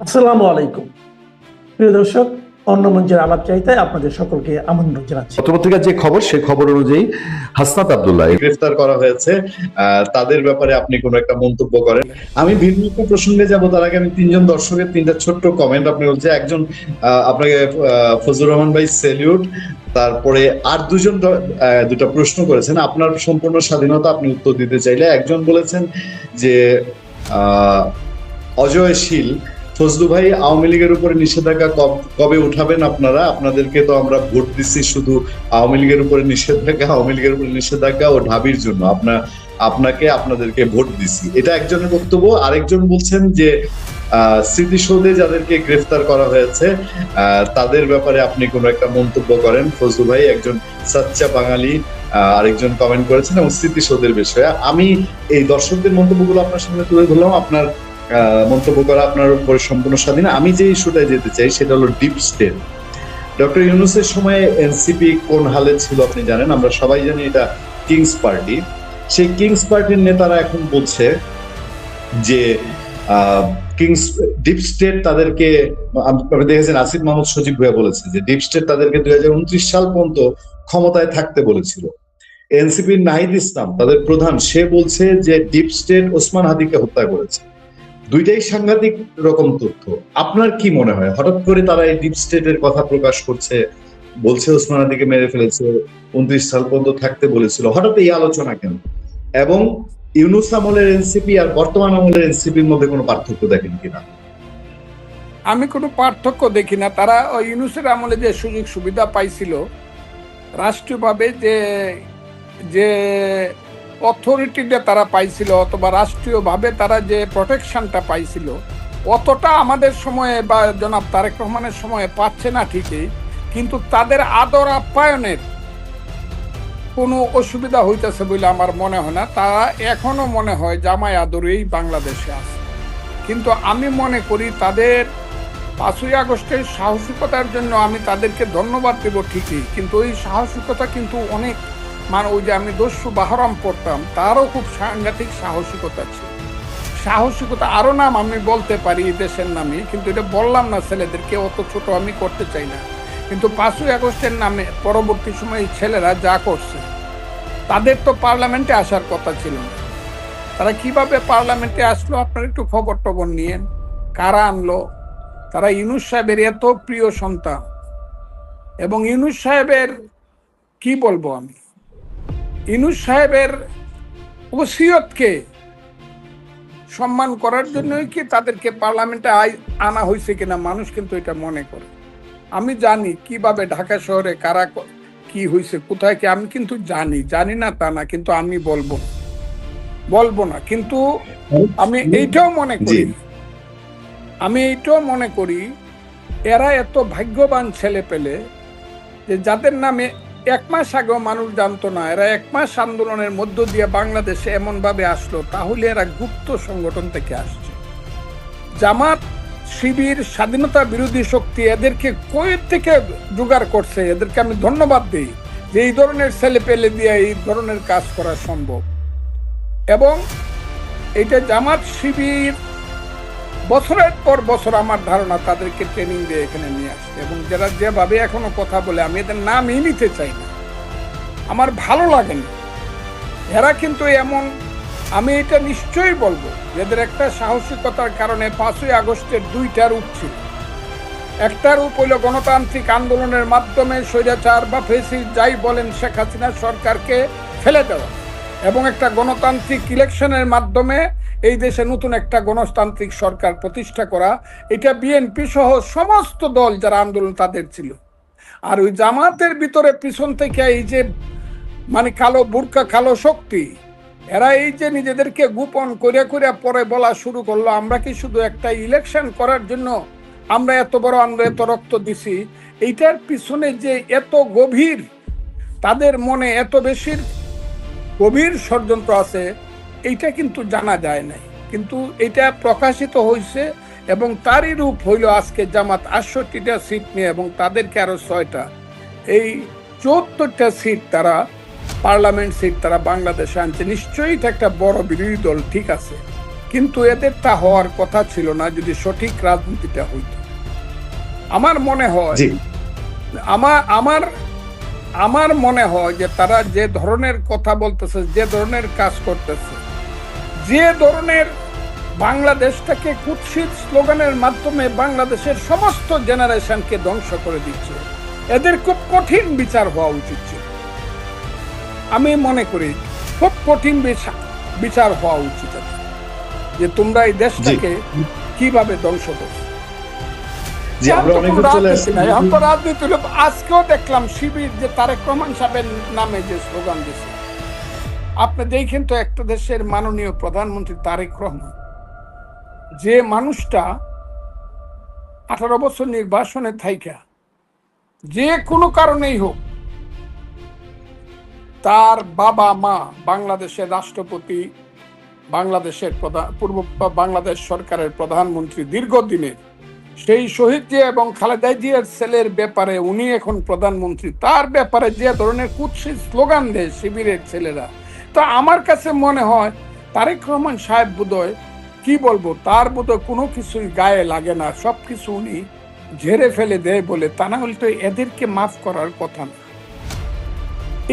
আসসালামু আলাইকুম প্রিয় দর্শক, অন্য মঞ্চের আলাপ চাইতায় আপনাদের সকলকে আমন্ত্রণ জানাচ্ছি। পত্রিকার যে খবর সেই খবর অনুযায়ী হাসনাত আব্দুল্লাহ গ্রেফতার করা হয়েছে, তাদের ব্যাপারে আপনি কোনো একটা মন্তব্য করেন। আমি ভিন্ন একটা প্রসঙ্গে যাব, তার আগে আমি তিনজন দর্শকের তিনটা ছোট্ট কমেন্ট আপনি বলছে। একজন আপনাকে ফজলুর রহমান ভাই সেলিউট, তারপরে আর দুটা প্রশ্ন করেছেন। আপনার সম্পূর্ণ স্বাধীনতা, আপনি উত্তর দিতে চাইলে। একজন বলেছেন যে অজয়শীল ফজলু ভাই, আওয়ামী লীগের উপরে নিষেধাজ্ঞা কবে উঠাবেন আপনারা? আপনাদেরকে তো আমরা ভোট দিচ্ছি শুধু আওয়ামী লীগের উপরে নিষেধাজ্ঞা ও ঢাবির জন্য। আপনাদেরকে ভোট দিছি, এটা একজনের বক্তব্য। আরেকজন বলছেন যে স্মৃতিসৌধে যাদেরকে গ্রেফতার করা হয়েছে তাদের ব্যাপারে আপনি কোনো একটা মন্তব্য করেন ফজলু ভাই। একজন সাচ্চা বাঙালি আরেকজন কমেন্ট করেছেন, এবং স্মৃতিসৌধের বিষয়ে আমি এই দর্শকদের মন্তব্যগুলো আপনার সামনে তুলে ধরলাম। আপনার মন্তব্য করা আপনার উপরে সম্পূর্ণ স্বাধীন। আমি যে ইস্যুটায় যেতে চাই সেটা হলো ডিপ স্টেট। ডক্টর ইউনূসের সময় এনসিপি কোন হালে ছিল আপনি জানেন, আমরা সবাই জানি এটা কিংস পার্টি। সেই কিংস পার্টির নেতারা এখন বলছে যে ডিপ স্টেট তাদেরকে, আপনি দেখেছেন আসিফ মাহমুদ সজীব ভাইয়া বলেছে যে ডিপ স্টেট তাদেরকে 2029 সাল পর্যন্ত ক্ষমতায় থাকতে বলেছিল। এনসিপির নাহিদ ইসলাম তাদের প্রধান, সে বলছে যে ডিপ স্টেট ওসমান হাদিকে হত্যা করেছে। দুইটাই সাংঘাতিক রকম তথ্য। আপনার কি মনে হয় হঠাৎ করে তারা এই ডিপ স্টেটের কথা প্রকাশ করছে, বলছে ওসমান হাদিকে মেরে ফেলেছে, 29 সাল পর্যন্ত থাকতে বলেছিল, হঠাৎ এই আলোচনা কেন? এবং ইউনূস আমলের এনসিপি আর বর্তমান আমলের এনসিপির মধ্যে কোনো পার্থক্য দেখেন কিনা? আমি কোনো পার্থক্য দেখি না। তারা ওই ইউনূসের আমলে যে সুযোগ সুবিধা পাইছিল রাষ্ট্রীয়ভাবে, যে অথরিটিটা তারা পাইছিল, অথবা রাষ্ট্রীয়ভাবে তারা যে প্রোটেকশনটা পাইছিল, অতটা আমাদের সময়ে বা জনাব তারেক রহমানের সময়ে পাচ্ছে না ঠিকই, কিন্তু তাদের আদর আপ্যায়নের কোনো অসুবিধা হইতেছে বলে আমার মনে হয় না। তারা এখনো মনে হয় জামাই আদরেই বাংলাদেশে আছে। কিন্তু আমি মনে করি তাদের 5ই আগস্টের সাহসিকতার জন্য আমি তাদেরকে ধন্যবাদ দেব ঠিকই, কিন্তু ওই সাহসিকতা কিন্তু অনেক, মানে ওই যে আমি দস্যু বাহরাম পড়তাম, তারও খুব সাংঘাতিক সাহসিকতা ছিল। সাহসিকতা আরও নাম আমি বলতে পারি দেশের নামে, কিন্তু এটা বললাম না, ছেলেদেরকে অত ছোট আমি করতে চাই না। কিন্তু 5ই আগস্টের নামে পরবর্তী সময়ে ছেলেরা যা করছে, তাদের তো পার্লামেন্টে আসার কথা ছিল না। তারা কিভাবে পার্লামেন্টে আসলো আপনার একটু খবর টবর নিয়েন, কারা আনলো? তারা ইউনূস সাহেবের এত প্রিয় সন্তান, এবং ইউনূস সাহেবের কি বলবো আমি, ইউনূস সাহেবের ওসিয়তকে সম্মান করার জন্যই কি তাদেরকে পার্লামেন্টে আনা হয়েছে কিনা মানুষ কিন্তু এটা মনে করে। আমি জানি কিভাবে ঢাকা শহরে কারা কি হয়েছে, কোথায় কি, আমি কিন্তু জানি না তা না, কিন্তু আমি বলবো না। কিন্তু আমি এইটাও মনে করি এরা এত ভাগ্যবান ছেলে পেলে যে যাদের নামে 1 মাস আগেও মানুষ জানতো না, এরা 1 মাস আন্দোলনের মধ্য দিয়ে বাংলাদেশে এমন ভাবে আসলো, তাহলে এরা গুপ্ত সংগঠন থেকে আসছে। জামাত, শিবির, স্বাধীনতা বিরোধী শক্তি এদেরকে কই থেকে জোগাড় করছে, এদেরকে আমি ধন্যবাদ দিই যে এই ধরনের ছেলে পেলে দিয়ে এই ধরনের কাজ করা সম্ভব। এবং এইটা জামাত শিবির বছরের পর বছর আমার ধারণা তাদেরকে ট্রেনিং দিয়ে এখানে নিয়ে আসছে, এবং যারা যেভাবে এখনো কথা বলে, আমি এদের নামই নিতে চাই না, আমার ভালো লাগে না। এরা কিন্তু এমন, আমি এটা নিশ্চয়ই বলবো, এদের একটা সাহসিকতার কারণে 5ই আগস্টের 2টা রূপ ছিল। একটা রূপ হইল গণতান্ত্রিক আন্দোলনের মাধ্যমে স্বৈরাচার বা ফ্যাসিস্ট যাই বলেন শেখ হাসিনা সরকারকে ফেলে দেওয়া, এবং একটা গণতান্ত্রিক ইলেকশনের মাধ্যমে এই দেশে নতুন একটা গণতান্ত্রিক সরকার প্রতিষ্ঠা করা। এটা বিএনপি সহ সমস্ত দল যারা আন্দোলন তাদের ছিল। আর ওই জামাতের ভিতরে পিছন থেকে এই যে মানে কালো বুরকা কালো শক্তি, এরা এই যে নিজেদেরকে গোপন করে পরে বলা শুরু করলো, আমরা কি শুধু একটা ইলেকশন করার জন্য আমরা এত বড় আমরা এত রক্ত দিছি। এইটার পিছনে যে এত গভীর, তাদের মনে এত বেশি গভীর ষড়যন্ত্র আছে, এইটা কিন্তু জানা যায় নাই, কিন্তু এটা প্রকাশিত হয়েছে। এবং তারই রূপ হইল আজকে জামাত 68টা সিট নিয়ে, এবং তাদেরকে আরো 6টা, এই 74টা সিট তারা পার্লামেন্ট সিট তারা বাংলাদেশে আনছে। নিশ্চয়ই এটা একটা বড় বিরোধী দল, ঠিক আছে, কিন্তু এদের তা হওয়ার কথা ছিল না যদি সঠিক রাজনীতিটা হইত। আমার মনে হয় জি আমার মনে হয় যে তারা যে ধরনের কথা বলতেছে, যে ধরনের কাজ করতেছে, যে ধরনের বাংলাদেশটাকে কুৎসিত স্লোগানের মাধ্যমে বাংলাদেশের সমস্ত জেনারেশনকে ধ্বংস করে দিচ্ছে, এদের খুব কঠিন বিচার হওয়া উচিত ছিল। আমি মনে করি খুব কঠিন বিচার হওয়া উচিত যে তোমরা এই দেশটাকে কিভাবে ধ্বংস করছো। রাজনীতি হলো, আজকেও দেখলাম শিবির যে তারেক রহমান সাহেবের নামে যে স্লোগান দিচ্ছে, আপনি দেখেন তো একটা দেশের মাননীয় প্রধানমন্ত্রী তারেক রহমান, যে মানুষটা 18 বছর নির্বাসনে থাইকা যে কোনো কারণেই হোক তার বাবা মা বাংলাদেশের রাষ্ট্রপতি, বাংলাদেশের বাংলাদেশ সরকারের প্রধানমন্ত্রী দীর্ঘদিনের, সেই শহীদ জিয়া এবং খালেদা জিয়ার ছেলের ব্যাপারে উনি এখন প্রধানমন্ত্রী, তার ব্যাপারে যে ধরনের কুৎসিত স্লোগান দেয় শিবিরের ছেলেরা, তো আমার কাছে মনে হয় তারেক রহমান সাহেব বোধহয় কি বলবো, তার বোধহয় কোনো কিছুই গায়ে লাগে না, সবকিছু উনি ঝেড়ে ফেলে দেয় বলে, তা না হলে তো এদেরকে মাফ করার কথা না।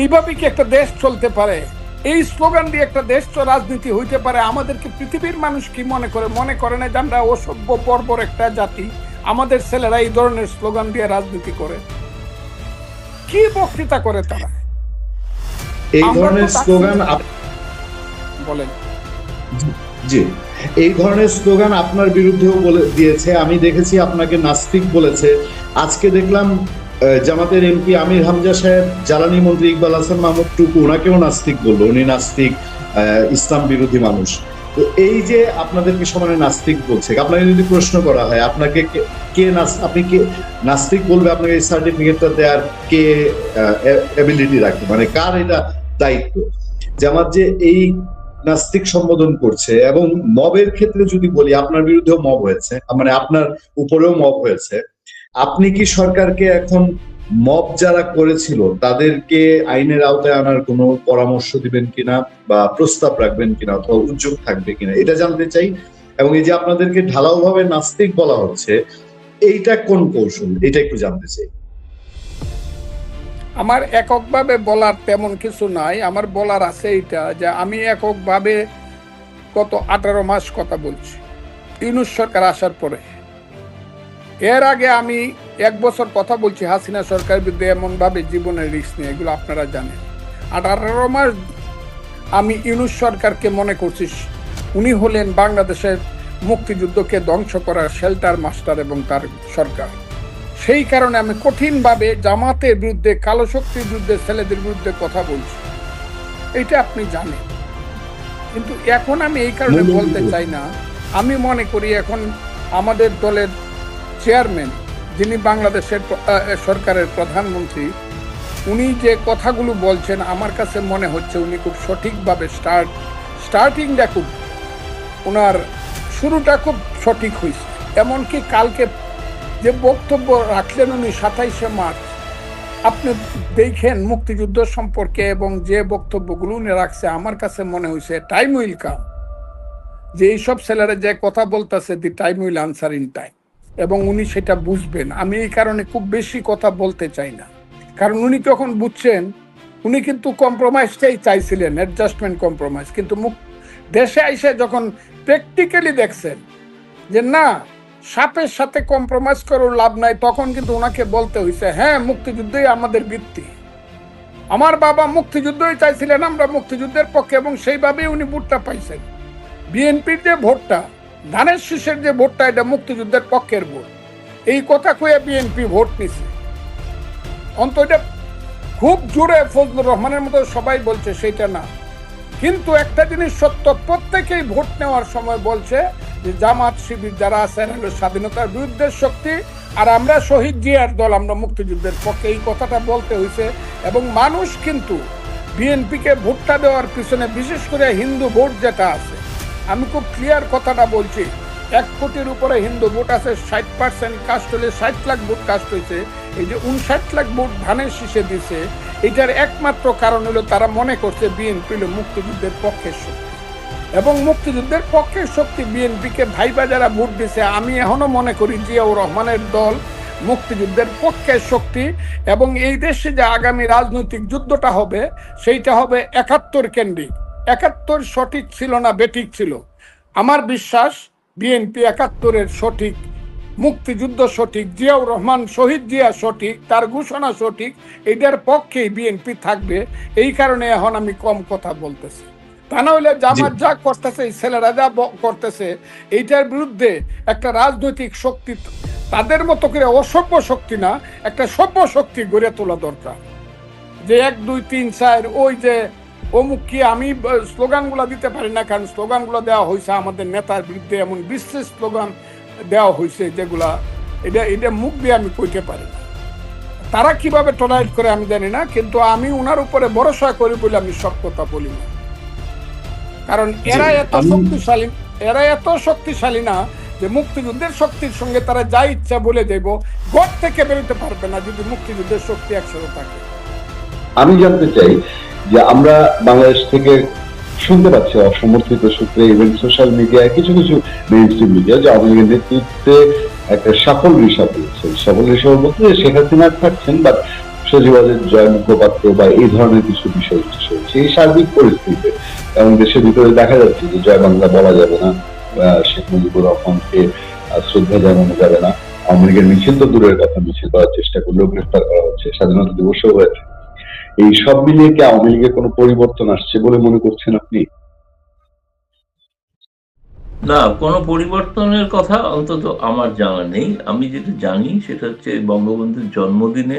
এইভাবে কি একটা দেশ চলতে পারে? এই স্লোগান দিয়ে একটা দেশ রাজনীতি হইতে পারে? আমাদেরকে পৃথিবীর মানুষ কি মনে করে না যে আমরা অসভ্য বর্বর একটা জাতি? আমাদের ছেলেরা এই ধরনের স্লোগান দিয়ে রাজনীতি করে, কি বক্তৃতা করে তারা? এই ধরনের স্লোগান বলেন। জি, এই ধরনের স্লোগান আপনার বিরুদ্ধেও বলে দিয়েছে, আমি দেখেছি আপনাকে নাস্তিক বলেছে। আজকে দেখলাম জামাতের এমপি আমির হামজা সাহেব জ্বালানি মন্ত্রী ইকবাল হাসান মাহমুদ টুকু ওনাকেও নাস্তিক বললো, উনি নাস্তিক, ইসলাম বিরোধী মানুষ। তো এই যে আপনাদেরকে সমানে নাস্তিক বলছে, আপনাকে যদি প্রশ্ন করা হয় আপনাকে আপনি কে নাস্তিক বলবে, আপনাকে এই সার্টিফিকেটটা দেওয়ার কে এবিলিটি রাখবে, মানে কার এটা দায়িত্ব? জামাত যে এই নাস্তিক সম্বোধন করছে, এবং মবের ক্ষেত্রে যদি বলি, আপনার বিরুদ্ধেও মব হয়েছে, মানে আপনার উপরেও মব হয়েছে, আপনি কি সরকারকে এখন মব যারা করেছিল তাদেরকে আইনের আওতায় আনার কোনো পরামর্শ দিবেন কিনা বা প্রস্তাব রাখবেন কিনা অথবা উদ্যোগ থাকবে কিনা, এটা জানতে চাই। এবং এই যে আপনাদেরকে ঢালাও ভাবে নাস্তিক বলা হচ্ছে, এইটা কোন কৌশল, এটা একটু জানতে চাই। আমার এককভাবে বলার তেমন কিছু নাই, আমার বলার আছে এইটা যে আমি এককভাবে গত 18 মাস কথা বলছি ইউনূস সরকার আসার পরে। এর আগে আমি 1 বছর কথা বলছি হাসিনা সরকারের বিরুদ্ধে এমন ভাবে জীবনের রিস্ক নিয়ে, এগুলো আপনারা জানেন। 18 মাস আমি ইউনূস সরকারকে মনে করছি উনি হলেন বাংলাদেশের মুক্তিযুদ্ধকে ধ্বংস করার শেল্টার মাস্টার এবং তার সরকার। সেই কারণে আমি কঠিনভাবে জামাতের বিরুদ্ধে, কালো শক্তির বিরুদ্ধে, ছেলেদের বিরুদ্ধে কথা বলছি, এটা আপনি জানেন। কিন্তু এখন আমি এই কারণে বলতে চাই না, আমি মনে করি এখন আমাদের দলের চেয়ারম্যান, যিনি বাংলাদেশের সরকারের প্রধানমন্ত্রী, উনি যে কথাগুলো বলছেন আমার কাছে মনে হচ্ছে উনি খুব সঠিকভাবে স্টার্টিংটা খুব, ওনার শুরুটা খুব সঠিক হয়েছে। এমনকি কালকে যে বক্তব্য রাখলেন উনি 27শে মার্চ, আপনি দেখেন মুক্তিযুদ্ধ সম্পর্কে এবং যে বক্তব্যগুলো উনি রাখছে, আমার কাছে মনে হয়েছে টাইম উইল কাম, যে এইসব ছেলেরা যে কথা বলতেছে, the time will answer in time, এবং উনি সেটা বুঝবেন। আমি এই কারণে খুব বেশি কথা বলতে চাই না, কারণ উনি যখন বুঝছেন, উনি কিন্তু কম্প্রোমাইজটাই চাইছিলেন, অ্যাডজাস্টমেন্ট কম্প্রোমাইজ, কিন্তু দেশে এসে যখন প্র্যাকটিক্যালি দেখছেন যে না, সাপের সাথে কম্প্রোমাইজ করার লাভ নাই, তখন কিন্তু ওনাকে বলতে হয়েছে হ্যাঁ মুক্তিযুদ্ধই আমাদের ভিত্তি, আমার বাবা মুক্তিযুদ্ধই চাইছিলেন, আমরা মুক্তিযুদ্ধের পক্ষে, এবং সেইভাবেই উনি ভোটটা পাইছেন। বিএনপির যে ভোটটা, ধানের শীষের যে ভোটটা, এটা মুক্তিযুদ্ধের পক্ষের ভোট, এই কথা কয়ে বিএনপি ভোট নিছে। অন্তত এটা খুব জোরে ফজলুর রহমানের মতো সবাই বলছে সেটা না, কিন্তু একটা জিনিস সত্য, প্রত্যেকেই ভোট নেওয়ার সময় বলছে যে জামাত শিবির যারা আছেন হলো স্বাধীনতার বিরুদ্ধে শক্তি, আর আমরা শহীদ জিয়ার দল, আমরা মুক্তিযুদ্ধের পক্ষে, এই কথাটা বলতে হয়েছে। এবং মানুষ কিন্তু বিএনপিকে ভোটটা দেওয়ার পিছনে, বিশেষ করে হিন্দু ভোট যেটা আছে, আমি খুব ক্লিয়ার কথাটা বলছি, 1 কোটির উপরে হিন্দু ভোট আছে, 60% কাস্ট হলে 60 লাখ ভোট কাস্ট হয়েছে। এই যে 59 লাখ ভোট ধানের শীষে দিছে, এটার একমাত্র কারণ হলো তারা মনে করছে বিএনপি হলো মুক্তিযুদ্ধের পক্ষের শক্তি। এবং মুক্তিযুদ্ধের পক্ষের শক্তি বিএনপিকে ভাইবা যারা ভোট দিছে, আমি এখনো মনে করি জিয়াউর রহমানের দল মুক্তিযুদ্ধের পক্ষের শক্তি। এবং এই দেশে যে আগামী রাজনৈতিক যুদ্ধটা হবে সেইটা হবে 71 কেন্দ্রিক। 71 সঠিক ছিল না বেঠিক ছিল। আমার বিশ্বাস বিএনপি 71-এর সঠিক, মুক্তিযুদ্ধ সঠিক, জিয়াউর রহমান শহীদ জিয়া সঠিক, তার ঘোষণা সঠিক, এটার পক্ষেই বিএনপি থাকবে। এই কারণে এখন আমি কম কথা বলতেছি। তা না হলে জামাত যা করতেছে, এই ছেলেরা যা করতেছে, এইটার বিরুদ্ধে একটা রাজনৈতিক শক্তি, তাদের মতো করে অসভ্য শক্তি না, একটা সভ্য শক্তি গড়ে তোলা দরকার। যে 1 2 3 4 ওই যে অমুক কি, আমি স্লোগানগুলো দিতে পারি না, কারণ স্লোগানগুলো দেওয়া হয়েছে আমাদের নেতার বিরুদ্ধে, এমন বিশেষ স্লোগান দেওয়া হয়েছে যেগুলা এটা মুখ দিয়ে আমি কইতে পারি না। তারা কিভাবে টলারেট করে আমি জানি না, কিন্তু আমি ওনার উপরে ভরসা করি বলে আমি সব কথা বলি না। কারণ এরা এত শক্তিশালী না যে মুক্তিযুদ্ধের শক্তির সঙ্গে তারা যা ইচ্ছা বলে দেব, ঘর থেকে বেরোতে পারবে না যদি মুক্তিযুদ্ধের শক্তি একসাথে থাকে। আমি জানতে চাই যে আমরা বাংলাদেশ থেকে শুনতে পাচ্ছি অসমর্থিত সূত্রে, ইভেন সোশ্যাল মিডিয়ায় কিছু কিছু মেইনস্ট্রিম মিডিয়া যে আওয়ামী লীগের নেতৃত্বে একটা সফল রিসাব হয়েছে। সফল রিসাব বলতে শেখ হাসিনা থাকছেন বা সচিবালয়ের জয় মুখোপাধ্য বা এই ধরনের কিছু বিষয় হচ্ছে। এই সার্বিক পরিস্থিতিতে এবং দেশের ভিতরে দেখা যাচ্ছে যে জয় বাংলা বলা যাবে না, শেখ মুজিবুর রহমানকে শ্রদ্ধা জানানো যাবে না, আওয়ামী লীগের মিছিল তো দূরের কথা, মিছিল করার চেষ্টা করলেও গ্রেফতার করা হচ্ছে, স্বাধীনতা দিবসও হয়েছে। এই সব মিলিয়ে কি আওয়ামী লীগের কোনো পরিবর্তন আসছে বলে মনে করছেন আপনি? না, কোনো পরিবর্তনের কথা অন্তত আমার জানা নেই। আমি যেটা জানি সেটা হচ্ছে বঙ্গবন্ধুর জন্মদিনে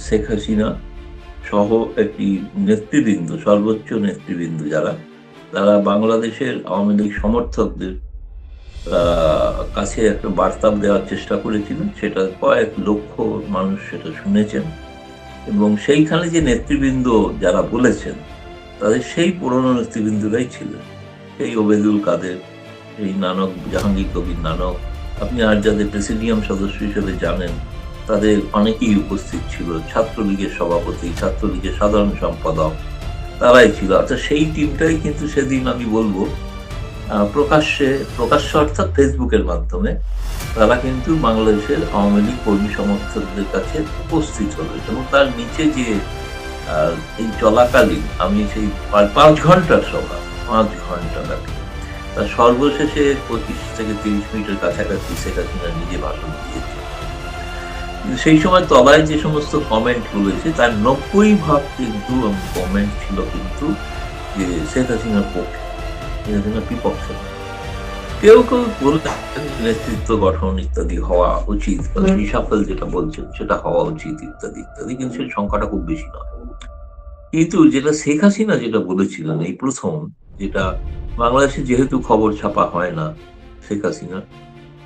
শেখ হাসিনা সহ একটি নেতৃবৃন্দ, সর্বোচ্চ নেতৃবৃন্দ যারা, তারা বাংলাদেশের আওয়ামী লীগ সমর্থকদের কাছে একটা বার্তা দেওয়ার চেষ্টা করেছিলেন। সেটা কয়েক লক্ষ মানুষ সেটা শুনেছেন এবং সেইখানে যে নেতৃবৃন্দ যারা বলেছেন তাদের সেই পুরনো নেতৃবৃন্দরাই ছিলেন। সেই ওবেদুল কাদের, এই নানক, জাহাঙ্গীর কবির নানক, আপনি আর যাদের প্রেসিডিয়াম সদস্য হিসেবে জানেন তাদের অনেকেই উপস্থিত ছিল। ছাত্রলীগের সভাপতি, ছাত্রলীগের সাধারণ সম্পাদক, তারাই ছিল। অর্থাৎ সেই টিমটাই কিন্তু সেদিন আমি বলবো প্রকাশ্য অর্থাৎ ফেসবুকের মাধ্যমে তারা কিন্তু বাংলাদেশের আওয়ামী লীগ কর্মী সমর্থকদের কাছে উপস্থিত হলো। এবং তার নিচে যে এই চলাকালীন আমি সেই 5 ঘন্টার সভা, 5 ঘন্টা ব্যাপী, তার সর্বশেষে 25 থেকে 30 মিনিটের কাছাকাছি শেখ হাসিনা নিজে ভাষণ দিয়েছে। সেই সময় তলায় যে সমস্ত কমেন্ট রয়েছে তার 90% কিন্তু কমেন্ট ছিল কিন্তু যে শেখ হাসিনার পক্ষে, শেখ হাসিনার বিপক্ষে। কেউ কেউ বলতেন নেতৃত্ব গঠন ইত্যাদি হওয়া উচিত, রিশাফল যেটা বলছেন সেটা হওয়া উচিত ইত্যাদি ইত্যাদি, কিন্তু সেই সংখ্যাটা খুব বেশি নয়। কিন্তু যেটা শেখ হাসিনা যেটা বলেছিলেন এই প্রথম, যেটা বাংলাদেশে যেহেতু খবর ছাপা হয় না শেখ হাসিনা,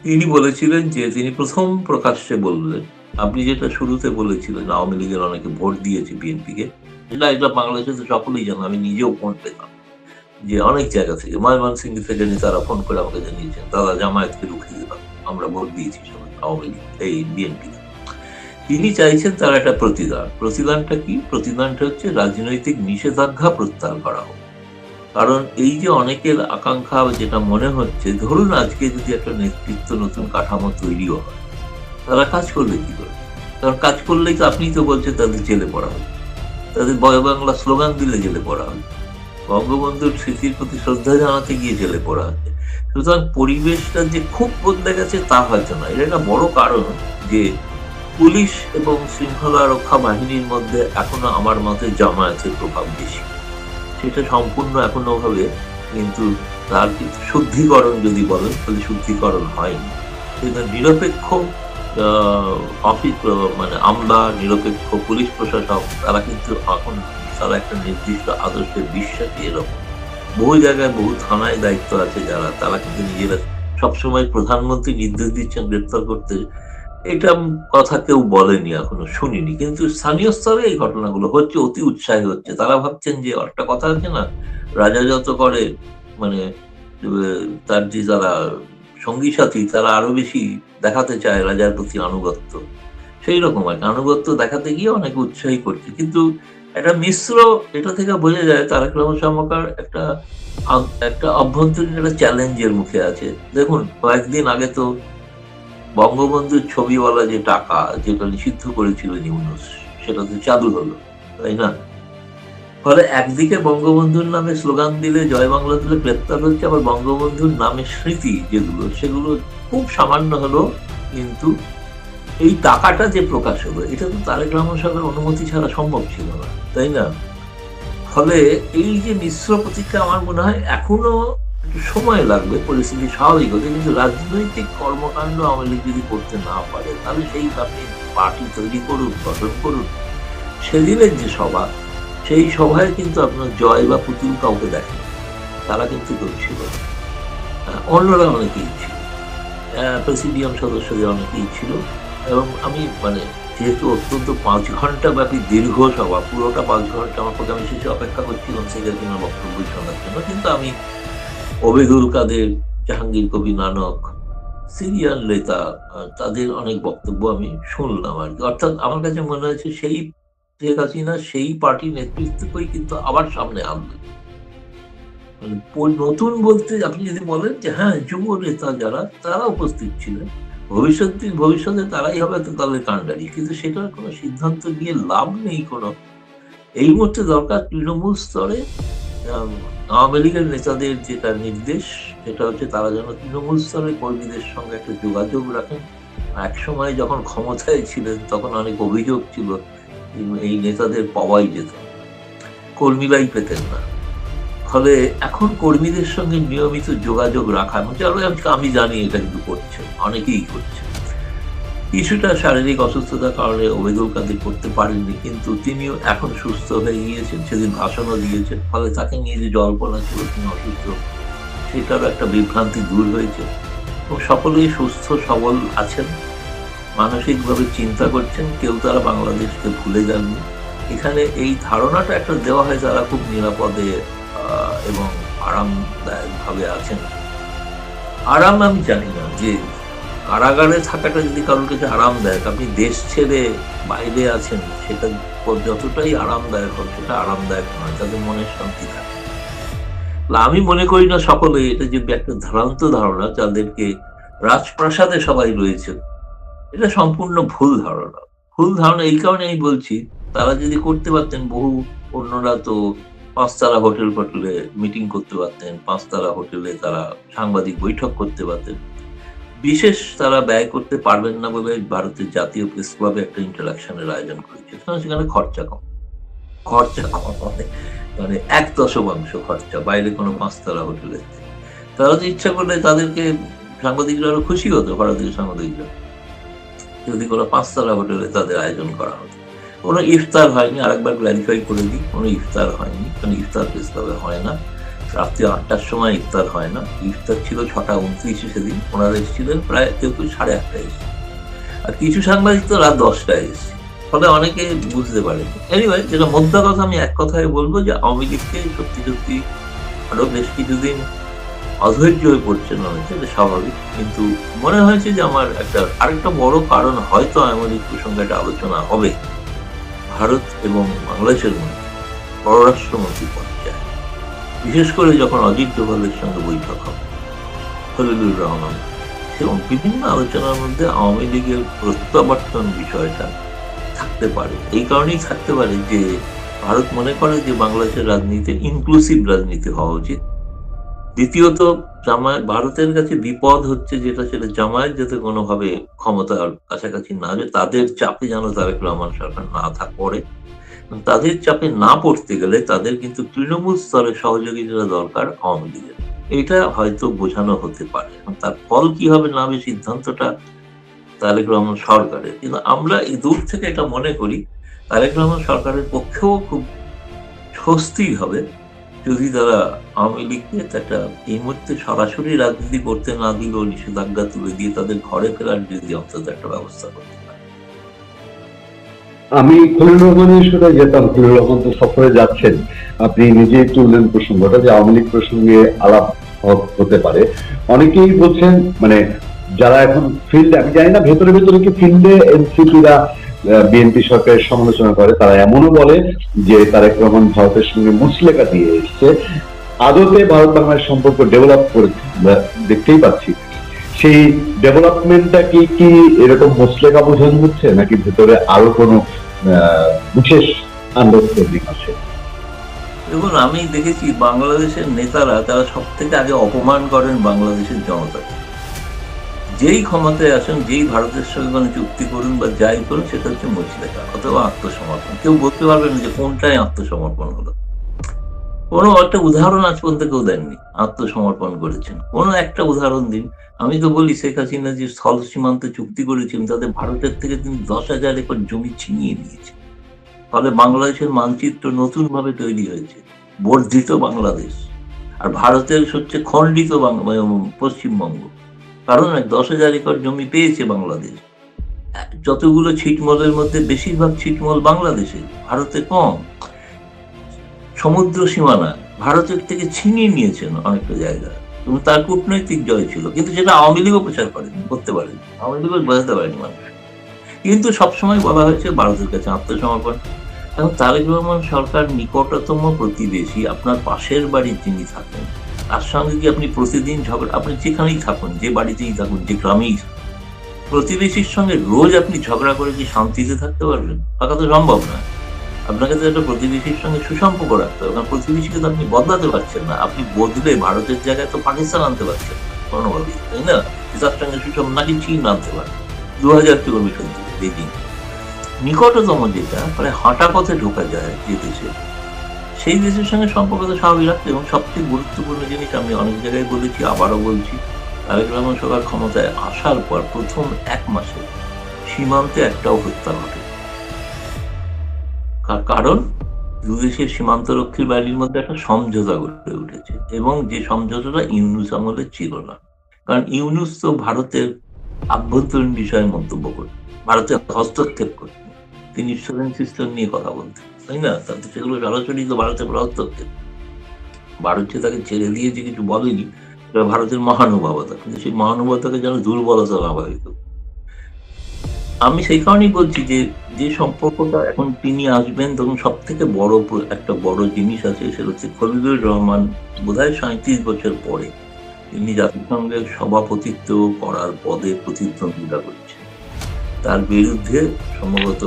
তিনি বলেছিলেন যে তিনি প্রথম প্রকাশ্যে বললেন, আপনি যেটা শুরুতে বলেছিলেন আওয়ামী লীগের অনেকে ভোট দিয়েছে বিএনপিকে, এটা বাংলাদেশে তো সকলেই জানো, আমি নিজেও ফোন পেতাম যে অনেক জায়গা থেকে, ময়মনসিংহ থেকে তারা ফোন করে আমাকে জানিয়েছেন দাদা জামায়াতকে রুখিয়ে দিলাম, আমরা ভোট দিয়েছি সবাই আওয়ামী লীগ, এই বিএনপি। তিনি চাইছেন তার একটা প্রতিদান। প্রতিদানটা কি? প্রতিদানটা হচ্ছে রাজনৈতিক নিষেধাজ্ঞা প্রত্যাহার করা হোক। কারণ এই যে অনেকের আকাঙ্ক্ষা, যেটা মনে হচ্ছে, ধরুন আজকে যদি একটা নেতৃত্ব নতুন কাঠামো তৈরিও হয়, তারা কাজ করবে কি করে? কারণ কাজ করলেই তো, আপনি তো বলছেন তাদের জেলে পড়া হবে, তাদের বয় বাংলা স্লোগান দিলে জেলে পড়া হবে, বঙ্গবন্ধুর স্মৃতির প্রতি শ্রদ্ধা জানাতে গিয়ে জেলে পড়া হচ্ছে। সুতরাং পরিবেশটা যে খুব বদলে গেছে তা হয়তো না। এটা একটা বড় কারণ যে পুলিশ এবং শৃঙ্খলা রক্ষা বাহিনীর মধ্যে এখনো আমার মতে জামায়াতের প্রভাব বেশি। সেটা সম্পূর্ণ এখনো ভাবে কিন্তু তার শুদ্ধিকরণ যদি বলেন তাহলে শুদ্ধিকরণ হয়নি। কিন্তু নিরপেক্ষ অফিস, মানে আমলা, নিরপেক্ষ পুলিশ প্রশাসক, তারা কিন্তু এখন তারা একটা নির্দিষ্ট আদর্শের বিশ্বাসী। এরকম বহু জায়গায়, বহু থানায় দায়িত্ব আছে যারা, তারা কিন্তু নিজেরা সবসময় প্রধানমন্ত্রী নির্দেশ দিচ্ছেন গ্রেপ্তার করতে, এটা কথা কেউ বলেনি, এখনো শুনিনি। কিন্তু স্থানীয় স্তরে এই ঘটনাগুলো হচ্ছে, অতি উৎসাহী হচ্ছে। তারা ভাবছেন যে একটা কথা আছে না, রাজা যত করে, মানে তার যে যারা সঙ্গী সাথী তারা আরো বেশি দেখাতে চায় রাজার প্রতি আনুগত্য, সেই রকম আর আনুগত্য দেখাতে গিয়ে অনেকে উৎসাহী করছে। কিন্তু একটা মিশ্র, এটা থেকে বোঝা যায় তারেক রহমান সরকার একটা একটা অভ্যন্তরীণ একটা চ্যালেঞ্জের মুখে আছে। দেখুন, কয়েকদিন আগে তো বঙ্গবন্ধুর ছবিওয়ালা যে টাকা যেটা নিষিদ্ধ করেছিল ইউনূস, সেটা তো চালু হলো, তাই না? ফলে একদিকে বঙ্গবন্ধুর নামে স্লোগান দিলে, জয় বাংলা দিলে গ্রেপ্তার হচ্ছে, আবার বঙ্গবন্ধুর নামে স্মৃতি যেগুলো, সেগুলো খুব সামান্য হলো, কিন্তু এই টাকাটা যে প্রকাশ হলো, এটা তো তারেক রহমান সরকারের অনুমতি ছাড়া সম্ভব ছিল না, তাই না? ফলে এই যে মিশ্র প্রতিক্রিয়া, আমার মনে হয় এখনো একটু সময় লাগবে পরিস্থিতি স্বাভাবিক হতে, কিন্তু রাজনৈতিক কর্মকাণ্ড আওয়ামী লীগ যদি করতে না পারে, তাহলে সেই আপনি পার্টি তৈরি করুন, গঠন করুন, সেদিনের যে সভা, সেই সভায় কিন্তু আপনার জয় বা পুতুল কাউকে দেখেন, তারা কিন্তু কেউ ছিল না। অন্যরা অনেকেই ছিল, প্রেসিডিয়াম সদস্যদের অনেকেই ছিল। এবং আমি যেহেতু অত্যন্ত 5 ঘন্টা ব্যাপী দীর্ঘ সভা, পুরোটা 5 ঘন্টা, আমার পক্ষে আমি শেষে অপেক্ষা করছিলাম শেখ হাসিনার বক্তব্য শোনার জন্য, কিন্তু আমি ওবেদুল কাদের, জাহাঙ্গীর কবির নানক, সিরিয়ান নেতা, তাদের অনেক বক্তব্য আমি শুনলাম আর কি। অর্থাৎ আমার কাছে মনে হয়েছে সেই শেখ হাসিনা সেই পার্টি নেতৃত্বকেই কিন্তু আবার সামনে আনবে। নতুন বলতে আপনি যদি বলেন যে হ্যাঁ, যুব নেতা যারা, তারা উপস্থিত ছিলেন, ভবিষ্যতে তারাই হবে তো দলের কাণ্ডারি, কিন্তু সেটার কোনো সিদ্ধান্ত নিয়ে লাভ নেই কোনো। এই মুহূর্তে দরকার তৃণমূল স্তরে আওয়ামী লীগের নেতাদের যেটা নির্দেশ, সেটা হচ্ছে তারা যেন তৃণমূল স্তরে কর্মীদের সঙ্গে একটা যোগাযোগ রাখেন। এক সময় যখন ক্ষমতায় ছিলেন তখন অনেক অভিযোগ ছিল এই নেতাদের পাওয়াই যেত, কর্মীরাই পেতেন না। ফলে এখন কর্মীদের সঙ্গে নিয়মিত যোগাযোগ রাখা, আমি জানি এটা কিন্তু করছে, অনেকেই করছে। কিছুটা শারীরিক অসুস্থতার কারণে ওবেদুল কাদের করতে পারেননি, কিন্তু তিনিও এখন সুস্থ হয়ে গিয়েছেন, সেদিন ভাষণও দিয়েছেন। ফলে তাকে নিয়ে যে জল্পনা ছিল তিনি অসুস্থ, সেটারও একটা বিভ্রান্তি দূর হয়েছে এবং সকলেই সুস্থ সবল আছেন, মানসিকভাবে চিন্তা করছেন, কেউ তারা বাংলাদেশকে ভুলে যাননি। এখানে এই ধারণাটা একটা দেওয়া হয় তারা খুব নিরাপদে এবং আরামদায়ক ভাবে আছেন। আরাম আমি জানি না, যে কারাগারে থাকাটা যদি কারোর কাছে আরামদায়ক, আপনি দেশ ছেড়ে বাইরে আছেন, সেটা যতটাই আরামদায়ক হোক, সেটা আরামদায়ক নয়, তাদের মনের শান্তি থাকে। আমি মনে করি না সকলে, এটা যে একটা ভ্রান্ত ধারণা যাদেরকে রাজপ্রাসাদে সবাই রয়েছে, এটা সম্পূর্ণ ভুল ধারণা। ভুল ধারণা এই কারণে আমি বলছি, তারা যদি করতে পারতেন, বহু অন্যরা তো 5 তারা হোটেলে মিটিং করতে পারতেন, 5 তারা হোটেলে তারা সাংবাদিক বৈঠক করতে পারতেন। বিশেষ তারা ব্যয় করতে পারবেন না বলে ভারতের জাতীয় প্রেস ক্লাবে একটা ইন্টারাকশনের আয়োজন করেছে, সেখানে খরচা কম, মানে 1/10 খরচা, বাইরে কোনো 5 তারা হোটেলে। তারা যদি ইচ্ছা করলে তাদেরকে সাংবাদিকরা আরো খুশি হতো, ভারতীয় সাংবাদিকরা, যদি কোনো 5 তারা হোটেলে তাদের আয়োজন করা হতো। কোনো ইফতার হয়নি, আরেকবার ক্ল্যারিফাই করে দিই, কোনো ইফতার হয়নি, কোনো ইফতার প্রেস ক্লাবে হয় না। রাত্রি 8টার সময় ইফতার হয় না, ইফতার ছিল 6:29 সেদিন, ওনারা এসেছিলেন প্রায় কেউ 8:30 এসেছে, আর কিছু সাংবাদিক তো রাত 10টায় এসেছে। ফলে অনেকে বুঝতে পারেন। এনিওয়ে, যেটা মোদ্দা কথা, আমি এক কথায় বলবো যে আওয়ামী লীগকে সত্যি আরো বেশ কিছুদিন অধৈর্য হয়ে পড়ছেন অনেকে, এটা স্বাভাবিক। কিন্তু মনে হয়েছে যে আমার আরেকটা বড় কারণ, হয়তো আওয়ামী লীগ প্রসঙ্গে একটা আলোচনা হবে ভারত এবং বাংলাদেশের মধ্যে পররাষ্ট্রমন্ত্রী পর্যায়ে, বিশেষ করে যখন অজিত ডোভালের সঙ্গে বৈঠক হবে, খলিলুর রহমান, এবং বিভিন্ন আলোচনার মধ্যে আওয়ামী লীগের প্রত্যাবর্তন বিষয়টা থাকতে পারে। এই কারণেই থাকতে পারে যে ভারত মনে করে যে বাংলাদেশের রাজনীতি ইনক্লুসিভ রাজনীতি হওয়া উচিত। দ্বিতীয়ত, ভারতের কাছে বিপদ হচ্ছে যেটা, সেটা জামায়াত যাতে কোনোভাবে ক্ষমতার কাছাকাছি না যায়, তাদের চাপে যেন তারেক রহমান সরকার না পড়ে। তাদের চাপে না পড়তে গেলে তাদের কিন্তু তৃণমূল স্তরে সহযোগিতা দরকার আওয়ামী লীগের, এটা হয়তো বোঝানো হতে পারে। তার ফল কি হবে না হবে, সিদ্ধান্তটা তারেক রহমান সরকারের। কিন্তু আমরা এই দূর থেকে এটা মনে করি, তারেক রহমান সরকারের পক্ষেও খুব স্বস্তি হবে যদি তারা আওয়ামী লীগকে একটা এই মুহূর্তে সরাসরি রাজনীতি করতে না দিলেও নিষেধাজ্ঞা তুলে দিয়ে তাদের ঘরে ফেরার যদি অন্তত একটা ব্যবস্থা করতে পারে। আমি খলিল রহমানের সাথে যেতাম, খলিল রহমান তো সফরে যাচ্ছেন, আপনি নিজেই তুললেন প্রসঙ্গটা যে আওয়ামী লীগ প্রসঙ্গে আলাপ হতে পারে। অনেকেই বলছেন, যারা এখন ফিল্ডে, আমি জানি না ভেতরে কি ফিল্ডে এনসিপিরা বিএনপি সরকারের সমালোচনা করে, তারা এমনও বলে যে তারেক রহমান ভারতের সঙ্গে মুচলেকা দিয়ে এসছে। আদতে ভারত বাংলাদেশ সম্পর্ক ডেভেলপ করেছে, আমরা দেখতেই পাচ্ছি। সেই ডেভেলপমেন্টটা কি এরকম মুচলেকা বোঝানো হচ্ছে, নাকি ভেতরে আরো কোনো বিশেষ আন্ডারস্ট্যান্ডিং আছে? দেখুন, আমি দেখেছি বাংলাদেশের নেতারা তারা সব থেকে আগে অপমান করেন বাংলাদেশের জনতাকে। যেই ক্ষমতায় আসেন, যেই ভারতের সঙ্গে কোনো চুক্তি করুন বা যাই করুন, সেটা হচ্ছে মুচলেকা অথবা আত্মসমর্পণ। কেউ বলতে পারবে না যে কোনটাই আত্মসমর্পণ হলো। কোনো একটা উদাহরণ আজ পর্যন্ত কেউ দেননি আত্মসমর্পণ করেছেন, কোনো একটা উদাহরণ দিন। আমি তো বলি, শেখ হাসিনা যে স্থল সীমান্তে চুক্তি করেছিলেন তাতে ভারতের থেকে তিনি 10,000 একর জমি ছিনিয়ে নিয়েছেন। ফলে বাংলাদেশের মানচিত্র নতুন ভাবে তৈরি হয়েছে, বর্ধিত বাংলাদেশ। আর ভারতের হচ্ছে খণ্ডিত পশ্চিমবঙ্গ। কারণ 10,000 একর জমি পেয়েছে বাংলাদেশ। যতগুলো ছিটমহলের মধ্যে বেশিরভাগ ছিটমহল বাংলাদেশে, ভারতে কম। সমুদ্র সীমানা ভারতের থেকে ছিনিয়ে নিয়েছেন অনেকটা জায়গা, এবং তার কূটনৈতিক জয় ছিল। কিন্তু সেটা আওয়ামী লীগও প্রচার করেনি, করতে পারেনি, আওয়ামী লীগও বোঝাতে পারেনি মানুষ। কিন্তু সবসময় বলা হয়েছে ভারতের কাছে আত্মসমর্পণ। এখন তারেক রহমান সরকার নিকটতম প্রতিবেশী, আপনার পাশের বাড়ির যিনি থাকেন তার সঙ্গে কি আপনি প্রতিদিন ঝগড়া, আপনি যেখানেই থাকুন, যে বাড়িতেই থাকুন, যে গ্রামেই থাকুন, প্রতিবেশীর সঙ্গে রোজ আপনি ঝগড়া করে কি শান্তিতে থাকতে পারবেন? থাকা তো সম্ভব না। আপনাকে তো একটা প্রতিবেশীর সঙ্গে সুসম্পর্ক রাখতে হবে, কারণ প্রতিবেশীকে তো আপনি বদলাতে পারছেন না। আপনি বদলে ভারতের জায়গায় তো পাকিস্তান আনতে পারছেন কোনোভাবেই, তাই না? তার সঙ্গে নাকি চীন আনতে পারে 2000 কিলোমিটার দূরে বেজিং। নিকটতম যেটা মানে হাঁটা পথে ঢোকা যায় যে দেশে, সেই দেশের সঙ্গে সম্পর্ক তো স্বাভাবিক রাখতে। এবং সবচেয়ে গুরুত্বপূর্ণ জিনিস আমি অনেক জায়গায় বলেছি, আবারও বলছি, তারেক রহমান সরকার ক্ষমতায় আসার পর প্রথম 1 মাসে সীমান্তে একটাও হত্যা ঘটে। কারণ দুদেশের সীমান্তরক্ষীর বাহিনীর মধ্যে একটা সমঝোতা গড়ে উঠেছে, এবং যে সমঝোতাটা ইউনুস আমলে ছিল না। কারণ ইউনুস তো ভারতের আভ্যন্তরীণ বিষয়ে মন্তব্য করতেন, ভারতে হস্তক্ষেপ করতেন, তিনি সোভেরেন সিস্টেম নিয়ে কথা বলতেন, তাই না? তাতে সেগুলো সরাসরি তো ভারতের হস্তক্ষেপ। ভারত যে তাকে ছেড়ে দিয়ে যে কিছু বলেনি, এটা ভারতের মহানুভবতা, কিন্তু সেই মহানুভবতাকে যেন দুর্বলতা না ভাবিত। আমি সেই কারণেই বলছি যে যে সম্পর্কটা এখন তিনি আসবেন, তখন সব থেকে একটা বড় জিনিস আছে, সেটা হচ্ছে খলিলুর রহমান বোধহয় 37 বছর পরে তিনি জাতিসংঘের সভাপতিত্ব করার পদে প্রতিদ্বন্দ্বিতা করছেন। তার বিরুদ্ধে সম্ভবত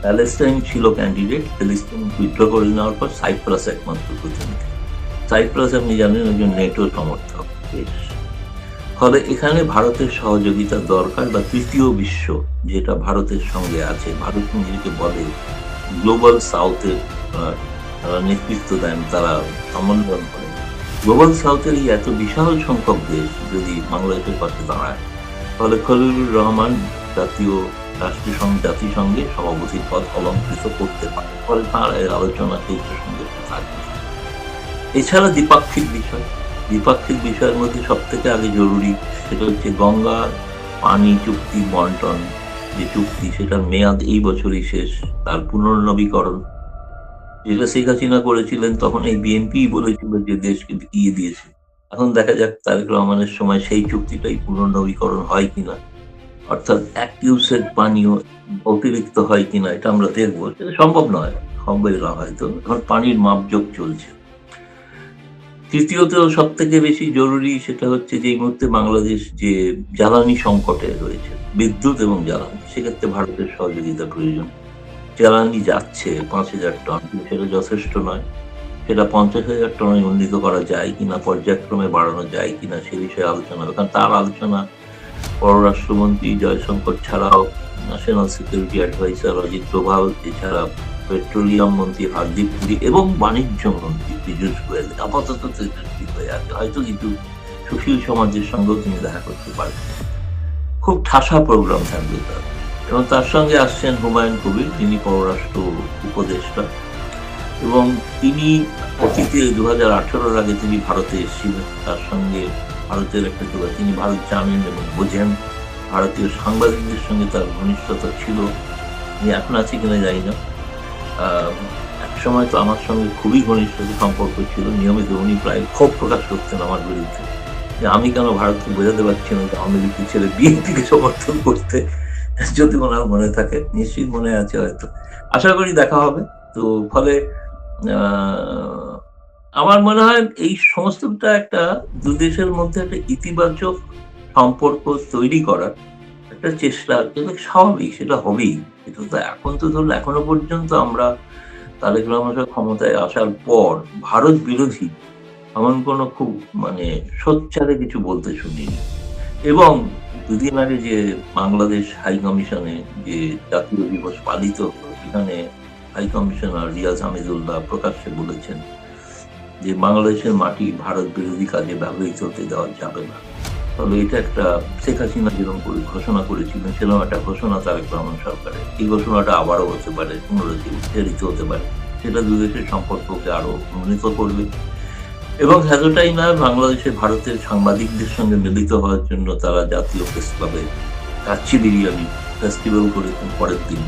প্যালেস্টাইন ছিল ক্যান্ডিডেট, প্যালেস্টাইন উইথড্র করে নেওয়ার পর সাইপ্রাস একমাত্র প্রতিনিধি। সাইপ্রাস আপনি জানেন একজন নেটো সমর্থক দেশ। ফলে এখানে ভারতের সহযোগিতা দরকার, বা তৃতীয় বিশ্ব যেটা ভারতের সঙ্গে আছে, ভারত নিজেকে বলে গ্লোবাল সাউথের নেতৃত্ব দেন, তারা সমন্বয় করেন। গ্লোবাল সাউথের এই এত বিশাল সংখ্যক দেশ যদি বাংলাদেশের পাশে দাঁড়ায়, তাহলে খলিলুর রহমান জাতিসংঘে সভাপতির পদ অলঙ্কৃত করতে পারে। ফলে তার আলোচনা সেই প্রসঙ্গে থাকবে। এছাড়া দ্বিপাক্ষিক বিষয়ের মধ্যে সব থেকে আগে জরুরি সেটা হচ্ছে গঙ্গার পানি চুক্তি বন্টন যে চুক্তি, সেটার মেয়াদ এই বছরই শেষ। তার পুনর্নবীকরণ যেটা শেখ হাসিনা করেছিলেন, তখন এই বিএনপি বলেছিল যে দেশকে বিকিয়ে দিয়েছে। এখন দেখা যাক তারেক রহমানের সময় সেই চুক্তিটাই পুনর্নবীকরণ হয় কিনা, অর্থাৎ 1 কিউসেক পানিও অতিরিক্ত হয় কিনা, এটা আমরা দেখবো। সেটা সম্ভব নয়, হবে না হয়তো, এখন পানির মাপজোক চলছে। তৃতীয়ত সব থেকে বেশি জরুরি সেটা হচ্ছে যে এই মুহূর্তে বাংলাদেশ যে জ্বালানি সংকটে রয়েছে, বিদ্যুৎ এবং জ্বালানি, সেক্ষেত্রে ভারতের সহযোগিতা প্রয়োজন। জ্বালানি যাচ্ছে 5,000 টন, সেটা যথেষ্ট নয়। সেটা 50,000 টনে উন্নীত করা যায় কিনা, পর্যায়ক্রমে বাড়ানো যায় কিনা, সে বিষয়ে আলোচনা হবে। কারণ তার আলোচনা পররাষ্ট্রমন্ত্রী জয়শঙ্কর ছাড়াও national security adviser Ajit Doval, এছাড়া পেট্রোলিয়াম মন্ত্রী হারদীপ পুরী এবং বাণিজ্য মন্ত্রী পীযূষ গোয়েল আপাতত হয়ে আছে। হয়তো কিছু সুশীল সমাজের সঙ্গেও তিনি দেখা করতে পারেন। খুব ঠাসা প্রোগ্রাম থাকবে তার। এবং তার সঙ্গে আসছেন হুমায়ুন কবির, তিনি পররাষ্ট্র উপদেষ্টা, এবং তিনি অতীতে 2018 আগে তিনি ভারতে এসেছিলেন। তার সঙ্গে ভারতের একটা তিনি ভারত জানেন এবং বোঝেন। ভারতীয় সাংবাদিকদের সঙ্গে তার ঘনিষ্ঠতা ছিল, এখন আছে কিনা জানি না। এক সময় তো আমার সঙ্গে খুবই ঘনিষ্ঠ সম্পর্ক ছিল, নিয়মিত উনি প্রায় ক্ষোভ প্রকাশ করতেন আমার বিরুদ্ধে যে আমি কেন ভারতকে বোঝাতে পারছি না যে আওয়ামী লীগের ছেলে বিএনপিকে সমর্থন করতে। যদি ওনার মনে থাকে, নিশ্চয়ই মনে আছে হয়তো। আশা করি দেখা হবে। তো ফলে আহ, আমার মনে হয় এই সমস্তটা একটা দুদেশের মধ্যে একটা ইতিবাচক সম্পর্ক তৈরি করার একটা চেষ্টা, যেটা স্বাভাবিক, সেটা হবেই। এটা তো এখন তো ধরুন এখনো পর্যন্ত আমরা তারেক রহমান সাহেব ক্ষমতায় আসার পর ভারত বিরোধী এমন কোনো খুব মানে সোচ্চারে কিছু বলতে শুনিনি। এবং দুদিন আগে যে বাংলাদেশ হাই কমিশনে যে জাতীয় দিবস পালিত হলো, সেখানে হাই কমিশনার রিয়াজ হামিদুল্লাহ প্রকাশ্যে বলেছেন যে বাংলাদেশের মাটি ভারত বিরোধী কাজে ব্যবহৃত হতে দেওয়া যাবে না। তবে এটা একটা শেখ হাসিনা যেরকম করে ঘোষণা করেছিলেন, সেরকম একটা ঘোষণা তারেক রহমান সরকারের। এই ঘোষণাটা আবারও হতে পারে, পুনরুচ্চারিত হতে পারে। সেটা দুদেশের সম্পর্ককে আরো উন্নীত করবে। এবং এতটাই না, বাংলাদেশে ভারতের সাংবাদিকদের সঙ্গে মিলিত হওয়ার জন্য তারা জাতীয় প্রেস ক্লাবে কাচ্চি বিরিয়ানি ফেস্টিভ্যাল করেছেন পরের দিন।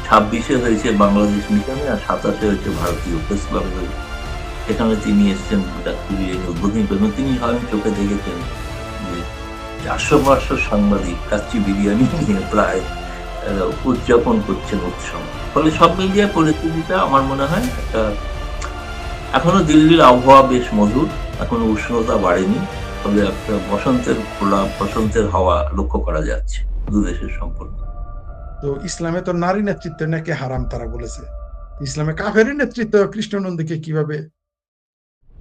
26-এ হয়েছে বাংলাদেশ মিশনে, আর 27-এ হয়েছে ভারতীয় প্রেস ক্লাবে হয়েছে। সেখানে তিনি এসছেন কাচ্চি বিরিয়ানি উদ্বোধন করেন। তিনি হয়তো চোখে দেখেছেন যে 400-500 সাংবাদিক কাচ্চি বিরিয়ানি নিয়ে প্রায় উদযাপন করছেন উৎসব। ফলে সব মিলিয়ে পরিস্থিতিটা আমার মনে হয় একটা, এখনো দিল্লির আবহাওয়া বেশ মধুর, এখনো উষ্ণতা বাড়েনি, তবে একটা বসন্তের প্রলাপ, বসন্তের হাওয়া লক্ষ্য করা যাচ্ছে দুদেশের সম্পর্ক। তো ইসলামে তো নারী নেতৃত্ব নাকি হারাম তারা বলেছে। ইসলামে কাফের নেতৃত্ব কৃষ্ণনন্দীকে কিভাবে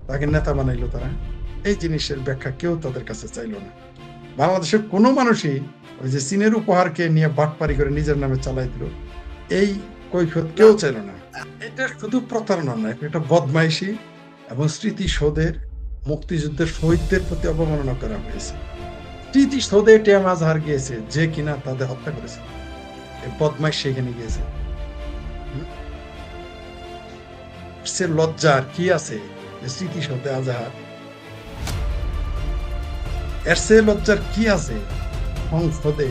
তাকে নেতা বানাইলো তারা, এই জিনিসের ব্যাখ্যা কেউ তাদের কাছে চাইলো না। বাংলাদেশের কোনো মানুষই ওই যে চীনের উপহারকে নিয়ে বাটপারি করে নিজের নামে চালাই দিল, এই কৈফিয়ত কেউ চাইল না। এটা শুধু প্রতারণা নয়, এটা বদমাইশি এবং স্মৃতিসৌধের মুক্তিযুদ্ধের শহীদদের প্রতি অবমাননা করা হয়েছে। স্মৃতিসৌধে টিএম আজহার গিয়েছে, যে কিনা তাদের হত্যা করেছে, এই বদমাইশ সেখানে গিয়েছে। সে লজ্জার কি আছে স্মৃতিসৌধে আজহার? এর সে লজ্জার কি আছে সংসদে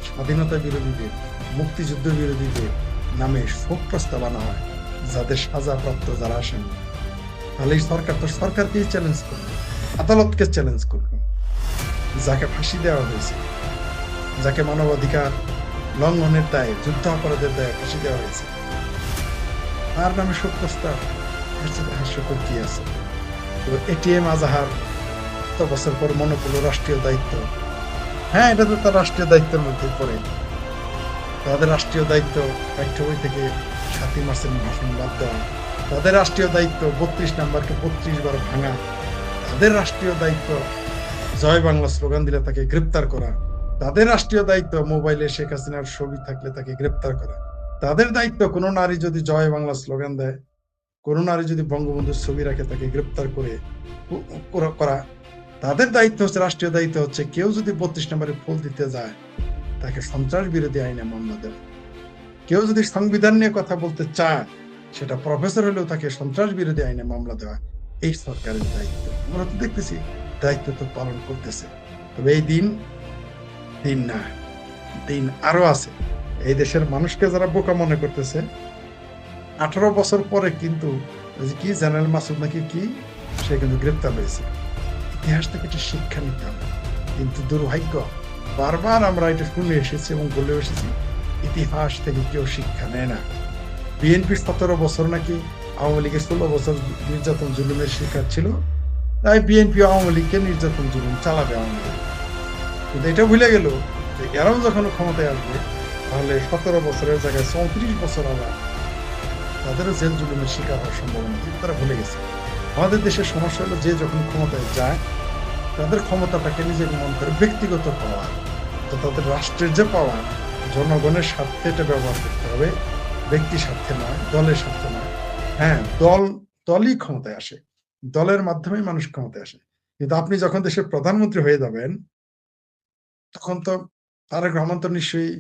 স্বাধীনতা বিরোধীদের, মুক্তিযুদ্ধ বিরোধীদের নামে শোক প্রস্তাব আনা হয়, যাদের সাজাপ্রাপ্ত যারা আসেন? তাহলে সরকার তো সরকারকেই চ্যালেঞ্জ করবে, আদালতকে চ্যালেঞ্জ করবে। যাকে ফাঁসি দেওয়া হয়েছে, যাকে মানবাধিকার লঙ্ঘনের দায়ে, যুদ্ধ অপরাধের দায়ে ফাঁসি দেওয়া হয়েছে, তার নামে শোক প্রস্তাব, হাস্যকর কি আছে? তো এটিএম আজহার এত বছর পর মনে করলো রাষ্ট্রীয় দায়িত্ব। হ্যাঁ, এটা তো তার রাষ্ট্রীয় দায়িত্বের মধ্যে পড়ে। তাদের রাষ্ট্রীয় দায়িত্ব পাঠ্য বই থেকে 7ই মার্চের ভাষণ বাদ দেওয়া, তাদের রাষ্ট্রীয় দায়িত্ব 32 নাম্বারকে 32 বার ভাঙা, তাদের রাষ্ট্রীয় দায়িত্ব জয় বাংলা স্লোগান দিলে তাকে গ্রেপ্তার করা, তাদের রাষ্ট্রীয় দায়িত্ব মোবাইলে শেখ হাসিনার ছবি থাকলে তাকে গ্রেপ্তার করা, তাদের দায়িত্ব কোনো নারী যদি জয় বাংলা স্লোগান দেয়, কোনো নারী যদি বঙ্গবন্ধুর ছবি রাখে তাকে গ্রেপ্তার করা। তাদের দায়িত্ব হচ্ছে, রাষ্ট্রীয় দায়িত্ব হচ্ছে, কেউ যদি 32 নম্বরে ফুল দিতে যায় তাকে সন্ত্রাস বিরোধী আইনে মামলা দেওয়া। কেউ যদি সংবিধান নিয়ে কথা বলতে চায়, সেটা প্রফেসর হলেও তাকে সন্ত্রাস বিরোধী আইনে মামলা দেওয়া এই সরকারের দায়িত্ব। আমরা তো দেখতেছি দায়িত্ব তো পালন করতেছে। তবে এই দিন না, দিন আরো আছে। এই দেশের মানুষকে যারা বোকা মনে করতেছে, 18 বছর পরে কিন্তু কি জেনারেল মাসুদ নাকি কি, সে কিন্তু গ্রেপ্তার হয়েছে। ইতিহাস থেকে একটা শিক্ষা নিতে হবে। কিন্তু দুর্ভাগ্য, বারবার আমরা এটা শুনে এসেছি এবং বলে এসেছি, ইতিহাস থেকে কেউ শিক্ষা নেয় না। বিএনপি 17 বছর নাকি আওয়ামী লীগের 16 বছর নির্যাতন জুলুমের শিকার ছিল, তাই বিএনপি আওয়ামী লীগকে নির্যাতন জুলুম চালাবে আওয়ামী লীগ। কিন্তু এটা ভুলে গেল যে এরাও যখন ক্ষমতায় আসবে, তাহলে 17 বছরের জায়গায় 34 বছর আবার তাদেরও জেল জুলুমের শিকার হওয়ার সম্ভাবনা, কিন্তু তারা ভুলে গেছে। আমাদের দেশের সমস্যা হলো, যে যখন ক্ষমতায় যায় তাদের ক্ষমতাটাকে নিজের মন করে ব্যক্তিগত পাওয়া, তো তাদের রাষ্ট্রের যে পাওয়া, জনগণের স্বার্থে এটা ব্যবহার করতে হবে, ব্যক্তি স্বার্থে নয়, দলের স্বার্থে নয়। হ্যাঁ, দলই ক্ষমতায় আসে, দলের মাধ্যমেই মানুষ ক্ষমতায় আসে। কিন্তু আপনি যখন দেশের প্রধানমন্ত্রী হয়ে যাবেন, তখন তো তারেক রহমান তো নিশ্চয়ই